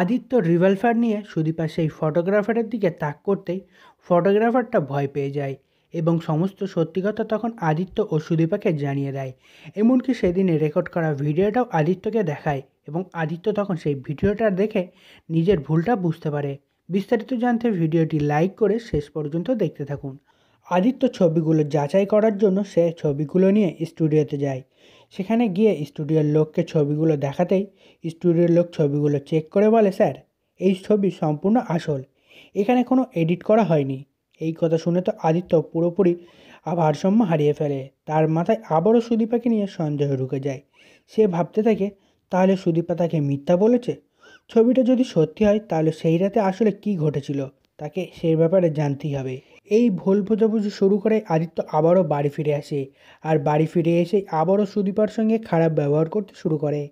Aditya revolver নিয়ে সুদীপা সেই ফটোগ্রাফারের দিকে তাক করতেই ফটোগ্রাফারটা ভয় পেয়ে যায় এবং সমস্ত সত্যি কথা তখন আদিত্য ও সুদীপাকে জানিয়ে দেয়। এমনকি সেদিনে রেকর্ড করা ভিডিওটাও আদিত্যকে দেখায় এবং আদিত্য তখন সেই ভিডিওটা দেখে নিজের ভুলটা বুঝতে পারে। বিস্তারিত জানতে ভিডিওটি লাইক করে শেষ পর্যন্ত দেখতে থাকুন। আদিত্য ছবিগুলো যাচাই করার জন্য সে ছবিগুলো নিয়ে স্টুডিওতে যায়। সেখানে গিয়ে স্টুডিওর লোককে ছবিগুলো দেখাতেই স্টুডিওর লোক ছবিগুলো চেক করে বলে, স্যার এই ছবি সম্পূর্ণ আসল, এখানে কোনো এডিট করা হয়নি। এই কথা শুনে তো আদিত্য পুরোপুরি ভারসাম্য হারিয়ে ফেলে। তার মাথায় আবারও সুদীপাকে নিয়ে সন্দেহ ঢুকে যায়। সে ভাবতে থাকে, তাহলে সুদীপা তাকে মিথ্যা বলেছে। ছবিটা যদি সত্যি হয় তাহলে সেই রাতে আসলে কি ঘটেছিল তাকে সেই ব্যাপারে জানতেই হবে। এই ভুল বোঝাবুঝি শুরু করে আদিত্য আবারও বাড়ি ফিরে আসে। আর বাড়ি ফিরে এসে আবারও সুদীপার সঙ্গে খারাপ ব্যবহার করতে শুরু করে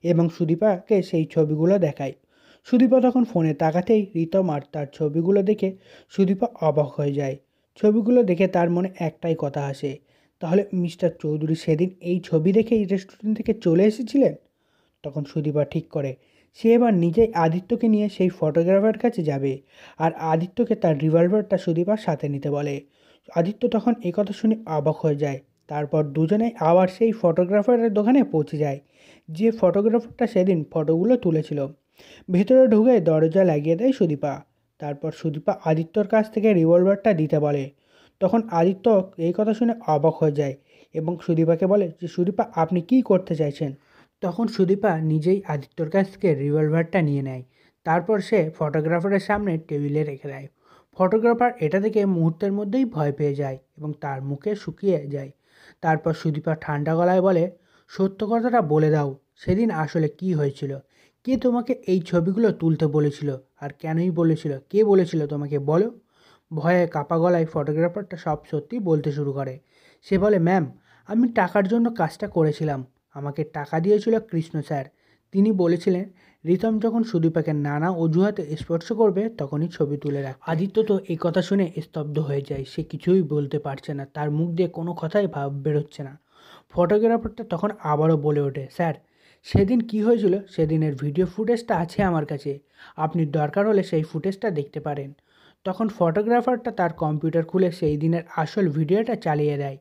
এবং সুদীপাকে সেই ছবিগুলো দেখায়। সুদীপা তখন ফোনে তাকাতেই রিতম আর তার ছবিগুলো দেখে সুদীপা অবাক হয়ে যায়। ছবিগুলো দেখে তার মনে একটাই কথা আসে, তাহলে মিস্টার চৌধুরী সেদিন এই ছবি দেখেই রেস্টুরেন্ট থেকে চলে এসেছিলেন। তখন সুদীপা ঠিক করে সে এবার নিজেই আদিত্যকে নিয়ে সেই ফটোগ্রাফার কাছে যাবে আর আদিত্যকে তার রিভলভারটা সুদীপার সাথে নিতে বলে। আদিত্য তখন কথা শুনে অবাক হয়ে যায়। তারপর দুজনেই আবার সেই ফটোগ্রাফারের দোকানে পৌঁছে যায়, যে ফটোগ্রাফারটা সেদিন ফটোগুলো তুলেছিল। ভেতরে ঢুকে দরজা লাগিয়ে দেয় সুদীপা। তারপর সুদীপা আদিত্যর কাছ থেকে রিভলভারটা দিতে বলে। তখন আদিত্য এই কথা শুনে অবাক হয়ে যায় এবং সুদীপাকে বলে যে, সুদীপা আপনি কি করতে চাইছেন? তখন সুদীপা নিজেই আদিত্যর কাছ থেকে রিভলভারটা নিয়ে নেয়। তারপর সে ফটোগ্রাফারের সামনে টেবিলে রেখে দেয়। ফটোগ্রাফার এটা দেখে মুহূর্তের মধ্যেই ভয় পেয়ে যায় এবং তার মুখে শুকিয়ে যায়। তারপর সুদীপা ঠান্ডা গলায় বলে, সত্য কথাটা বলে দাও, সেদিন আসলে কি হয়েছিল? কে তোমাকে এই ছবিগুলো তুলতে বলেছিল আর কেনই বলেছিল? কে বলেছিল তোমাকে বলো? ভয়ে কাপা গলায় ফটোগ্রাফারটা সব সত্যি বলতে শুরু করে। সে বলে, ম্যাম আমি টাকার জন্য কাজটা করেছিলাম। আমাকে টাকা দিয়েছিল কৃষ্ণ স্যার। তিনি বলেছিলেন রিতম যখন সুদীপাকে নানা অজুহাতে স্পর্শ করবে তখনই ছবি তুলে রাখ। আদিত্য তো এই কথা শুনে স্তব্ধ হয়ে যায়। সে কিছুই বলতে পারছে না, তার মুখ দিয়ে কোনো কথাই ভাব বেরোচ্ছে না। ফটোগ্রাফারটা তখন আবারও বলে ওঠে, স্যার সেদিন কি হয়েছিল সেদিনের ভিডিও ফুটেজটা আছে আমার কাছে, আপনি দরকার হলে সেই ফুটেজটা দেখতে পারেন। তখন ফটোগ্রাফারটা তার কম্পিউটার খুলে সেই দিনের আসল ভিডিওটা চালিয়ে দেয়।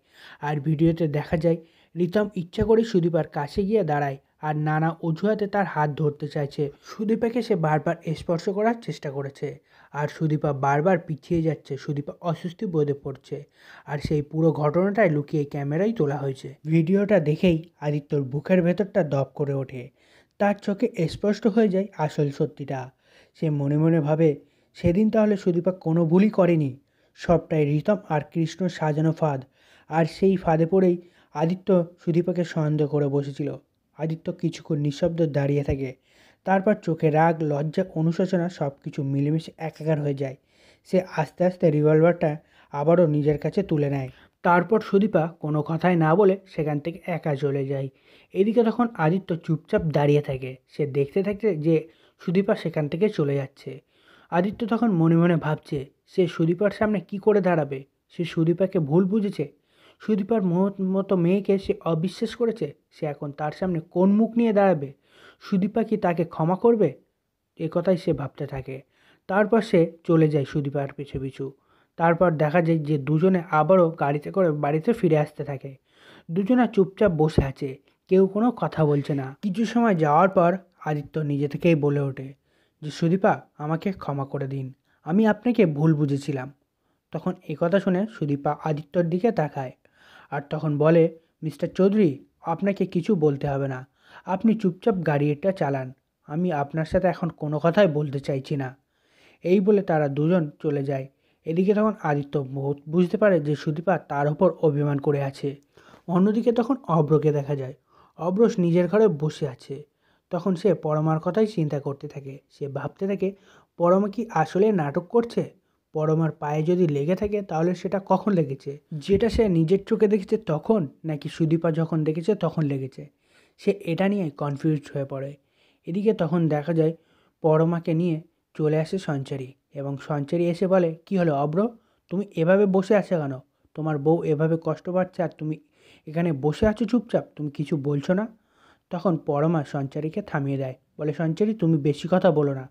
আর ভিডিওতে দেখা যায় রিতম ইচ্ছা করে সুদীপার কাছে গিয়ে দাঁড়ায় আর নানা অজুহাতে তার হাত ধরতে চাইছে। সুদীপাকে সে বারবার স্পর্শ করার চেষ্টা করেছে আর সুদীপা বারবার পিছিয়ে যাচ্ছে। সুদীপা অস্বস্তি বোধে পড়ছে আর সেই পুরো ঘটনাটাই লুকিয়ে ক্যামেরায় তোলা হয়েছে। ভিডিওটা দেখেই আদিত্যর বুকের ভেতরটা দপ করে ওঠে। তার চোখে স্পষ্ট হয়ে যায় আসল সত্যিটা। সে মনে মনে ভাবে, সেদিন তাহলে সুদীপা কোনো ভুলই করেনি, সবটাই রিতম আর কৃষ্ণ সাজানো ফাঁদ। আর সেই ফাঁদে পড়েই আদিত্য সুদীপাকে সন্দেহ করে বসেছিল। আদিত্য কিছুক্ষণ নিঃশব্দ দাঁড়িয়ে থাকে। তারপর চোখে রাগ, লজ্জা, অনুশোচনা সব কিছু মিলেমিশে একাকার হয়ে যায়। সে আস্তে আস্তে রিভলভারটা আবারও নিজের কাছে তুলে নেয়। তারপর সুদীপা কোনো কথাই না বলে সেখান থেকে একা চলে যায়। এদিকে তখন আদিত্য চুপচাপ দাঁড়িয়ে থাকে। সে দেখতে থাকতে যে সুদীপা সেখান থেকে চলে যাচ্ছে। আদিত্য তখন মনে মনে ভাবছে, সে সুদীপার সামনে কি করে দাঁড়াবে? সে সুদীপাকে ভুল বুঝেছে। সুদীপার মতো মেয়েকে সে অবিশ্বাস করেছে। সে এখন তার সামনে কোন মুখ নিয়ে দাঁড়াবে? সুদীপা কি তাকে ক্ষমা করবে? এ কথাই সে ভাবতে থাকে। তারপর সে চলে যায় সুদীপার পিছু পিছু। তারপর দেখা যায় যে দুজনে আবারও গাড়িতে করে বাড়িতে ফিরে আসতে থাকে। দুজনা চুপচাপ বসে আছে, কেউ কোনো কথা বলছে না। কিছু সময় যাওয়ার পর আদিত্য নিজে থেকেই বলে ওঠে যে, সুদীপা আমাকে ক্ষমা করে দিন, আমি আপনাকে ভুল বুঝেছিলাম। তখন কথা শুনে সুদীপা আদিত্যর দিকে তাকায় আর তখন বলে, মিস্টার চৌধুরী আপনাকে কিছু বলতে হবে না, আপনি চুপচাপ গাড়িটা চালান, আমি আপনার সাথে এখন কোনো কথাই বলতে চাইছি না। এই বলে তারা দুজন চলে যায়। এদিকে তখন আদিত্য বুঝতে পারে যে সুদীপা তার ওপর অভিমান করে আছে। অন্যদিকে তখন অব্রকে দেখা যায়। অব্রস নিজের ঘরে বসে আছে। তখন সে পরমার কথাই চিন্তা করতে থাকে। সে ভাবতে থাকে, পরমা কি আসলে নাটক করছে? পরমার পায়ে যদি লেগে থাকে তাহলে সেটা কখন লেগেছে? যেটা সে নিজের চোখে দেখেছে তখন, নাকি সুদীপা যখন দেখেছে তখন লেগেছে? সে এটা নিয়ে কনফিউজড হয়ে পড়ে। এদিকে তখন দেখা যায় পরমাকে নিয়ে চলে আসে সঞ্চারী এবং সঞ্চারী এসে বলে, কি হলো অব্র, তুমি এভাবে বসে আছো কেন? তোমার বউ এভাবে কষ্ট পাচ্ছে আর তুমি এখানে বসে আছো চুপচাপ, তুমি কিছু বলছো না? তখন পরমা সঞ্চারীকে থামিয়ে দেয়, বলে সঞ্চারী তুমি বেশি কথা বলো না,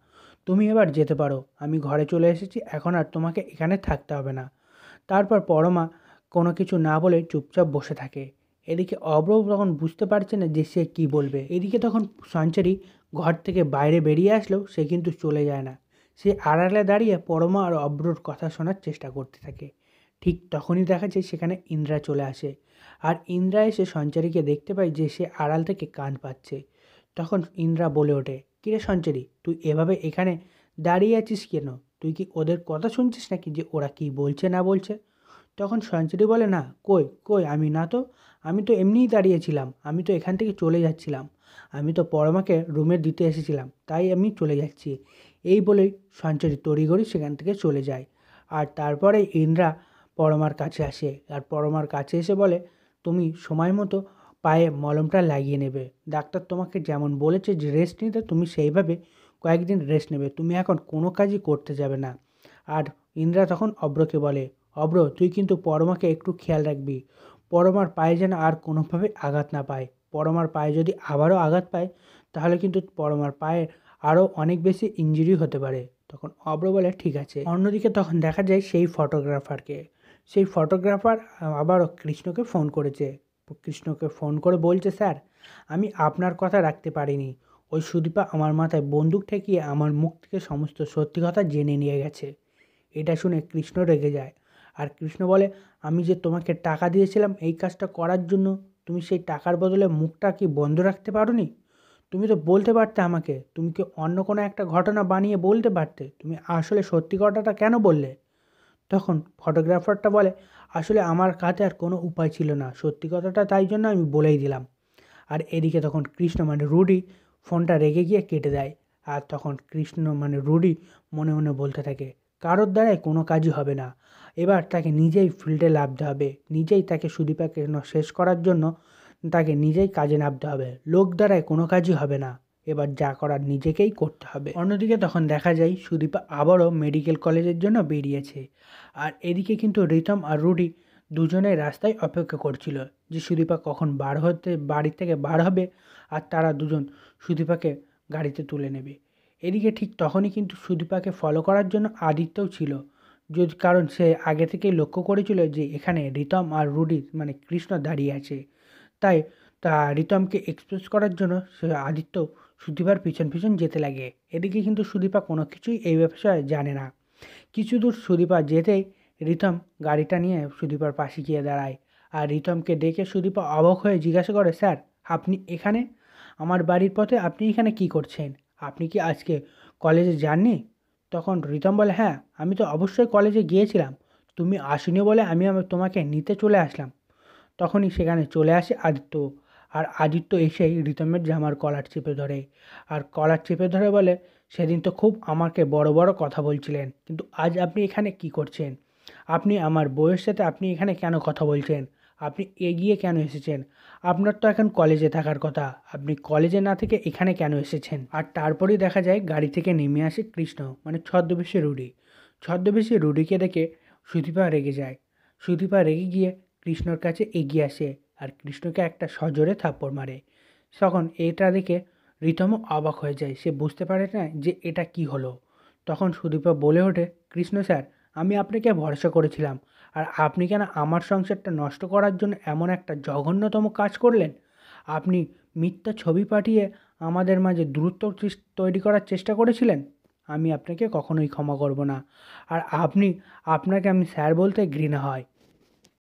তুমি এবার যেতে পারো, আমি ঘরে চলে এসেছি, এখন আর তোমাকে এখানে থাকতে হবে না। তারপর পরমা কোনো কিছু না বলে চুপচাপ বসে থাকে। এদিকে অব্র তখন বুঝতে পারছে না যে সে কী বলবে। এদিকে তখন সঞ্চারী ঘর থেকে বাইরে বেরিয়ে আসলেও সে কিন্তু চলে যায় না, সে আড়ালে দাঁড়িয়ে পরমা আর অব্রর কথা শোনার চেষ্টা করতে থাকে। ঠিক তখনই দেখা যায় সেখানে ইন্দ্রা চলে আসে, আর ইন্দ্রা এসে সঞ্চারীকে দেখতে পায় যে সে আড়াল থেকে কান পাচ্ছে। তখন ইন্দ্রা বলে ওঠে, কিরে সঞ্চারী, তুই এভাবে এখানে দাঁড়িয়ে আছিস কেন? তুই কি ওদের কথা শুনছিস নাকি যে ওরা কি বলছে না বলছে? তখন সঞ্চারী বলে, না, কই কই আমি না তো, আমি তো এমনিই দাঁড়িয়েছিলাম, আমি তো এখান থেকে চলে যাচ্ছিলাম, আমি তো পরমাকে রুমে দিতে এসেছিলাম, তাই আমি চলে যাচ্ছি। এই বলেই সঞ্চারী তড়িঘড়ি সেখান থেকে চলে যায়। আর তারপরে ইন্দ্রা পরমার কাছে আসে, আর পরমার কাছে এসে বলে, তুমি সময় মতো পায়ে মলমটা লাগিয়ে নেবে, ডাক্তার তোমাকে যেমন বলেছে যে রেস্ট নিতে, তুমি সেইভাবে কয়েকদিন রেস্ট নেবে, তুমি এখন কোনো কাজই করতে যাবে না। আর ইন্দ্রা তখন অব্রকে বলে, অব্র তুই কিন্তু পরমাকে একটু খেয়াল রাখবি, পরমার পায়ে যেন আর কোনোভাবে আঘাত না পায়, পরমার পায়ে যদি আবারও আঘাত পায় তাহলে কিন্তু পরমার পায়ে আরও অনেক বেশি ইনজুরি হতে পারে। তখন অব্র বলে ঠিক আছে। অন্যদিকে তখন দেখা যায় সেই ফটোগ্রাফারকে, সেই ফটোগ্রাফার আবারও কৃষ্ণকে ফোন করেছে, কৃষ্ণকে ফোন করে বলছে, স্যার আমি আপনার কথা রাখতে পারিনি, ওই সুদীপা আমার মাথায় বন্দুক ঠেকিয়ে আমার মুখ থেকে সমস্ত সত্যি কথা জেনে নিয়ে গেছে। এটা শুনে কৃষ্ণ রেগে যায়, আর কৃষ্ণ বলে, আমি যে তোমাকে টাকা দিয়েছিলাম এই কাজটা করার জন্য, তুমি সেই টাকার বদলে মুখটা কি বন্ধ রাখতে পারোনি? তুমি তো বলতে পারতে আমাকে, তুমি কি অন্য কোনো একটা ঘটনা বানিয়ে বলতে পারতে, তুমি আসলে সত্যি কথাটা কেন বললে? তখন ফটোগ্রাফারটা বলে, আসলে আমার কাছে আর কোনো উপায় ছিল না, সত্যি কথাটা তাই জন্য আমি বলেই দিলাম। আর এদিকে তখন কৃষ্ণ মানে রুডি ফোনটা রেগে গিয়ে কেটে দেয়। আর তখন কৃষ্ণ মানে রুডি মনে মনে বলতে থাকে, কারোর দ্বারাই কোনো কাজই হবে না, এবার তাকে নিজেই ফিল্ডে নামতে হবে, নিজেই তাকে সুদীপাকে শেষ করার জন্য তাকে নিজেই কাজে নামতে হবে, লোক দ্বারাই কোনো কাজই হবে না, এবার যা করার নিজেকেই করতে হবে। অন্যদিকে তখন দেখা যায় সুদীপা আবারও মেডিকেল কলেজের জন্য বেরিয়েছে, আর এদিকে কিন্তু রিতম আর রুডি দুজনে রাস্তায় অপেক্ষা করছিল যে সুদীপা কখন বাড়ি থেকে বার হবে, আর তারা দুজন সুদীপাকে গাড়িতে তুলে নেবে। এদিকে ঠিক তখনই কিন্তু সুদীপাকে ফলো করার জন্য আদিত্যও ছিল, যদি কারণ সে আগে থেকেই লক্ষ্য করেছিল যে এখানে রিতম আর রুডি মানে কৃষ্ণ দাঁড়িয়ে আছে, তাই তা রিতমকে এক্সপ্রেস করার জন্য সে আদিত্য সুদীপার পিছন পিছন যেতে লাগে। এদিকে কিন্তু সুদীপা কোনো কিছুই এই ব্যবসায় জানে না। কিছু দূর সুদীপা যেতেই রিতম গাড়িটা নিয়ে সুদীপার পাশে গিয়ে দাঁড়ায়, আর রিতমকে দেখে সুদীপা অবাক হয়ে জিজ্ঞাসা করে, স্যার আপনি এখানে, আমার বাড়ির পথে আপনি এখানে কি করছেন? আপনি কি আজকে কলেজে যাননি? তখন রিতম বলে, হ্যাঁ আমি তো অবশ্যই কলেজে গিয়েছিলাম, তুমি আসনি বলে আমি তোমাকে নিতে চলে আসলাম। তখনই সেখানে চলে আসে আদিত্য, আর আদিত্য এসেই রিতমের জামার কলার চেপে ধরে, আর কলার চেপে ধরে বলে, সেদিন তো খুব আমাকে বড় বড় কথা বলছিলেন, কিন্তু আজ আপনি এখানে কি করছেন? আপনি আমার বউয়ের সাথে আপনি এখানে কেন কথা বলছেন? আপনি এগিয়ে কেন এসেছেন? আপনার তো এখন কলেজে থাকার কথা, আপনি কলেজে না থেকে এখানে কেন এসেছেন? আর তারপরেই দেখা যায় গাড়ি থেকে নেমে আসে কৃষ্ণ মানে ছদ্মবেশী রুডি। ছদ্মবেশী রুডিকে দেখে সুদীপা রেগে যায়। সুদীপা রেগে গিয়ে কৃষ্ণর কাছে এগিয়ে আসে, আর কৃষ্ণকে একটা সজোরে থাপ্পড় মারে। তখন এটা দেখে রিতমও অবাক হয়ে যায়, সে বুঝতে পারে না যে এটা কি হলো। তখন সুদীপা বলে ওঠে, কৃষ্ণ স্যার আমি আপনাকে ভরসা করেছিলাম, আর আপনি কেন আমার সংসারটা নষ্ট করার জন্য এমন একটা জঘন্যতম কাজ করলেন? আপনি মিথ্যা ছবি পাঠিয়ে আমাদের মাঝে দূরত্ব তৈরি করার চেষ্টা করেছিলেন, আমি আপনাকে কখনোই ক্ষমা করব না। আর আপনাকে আমি স্যার বলতে ঘৃণা হয়,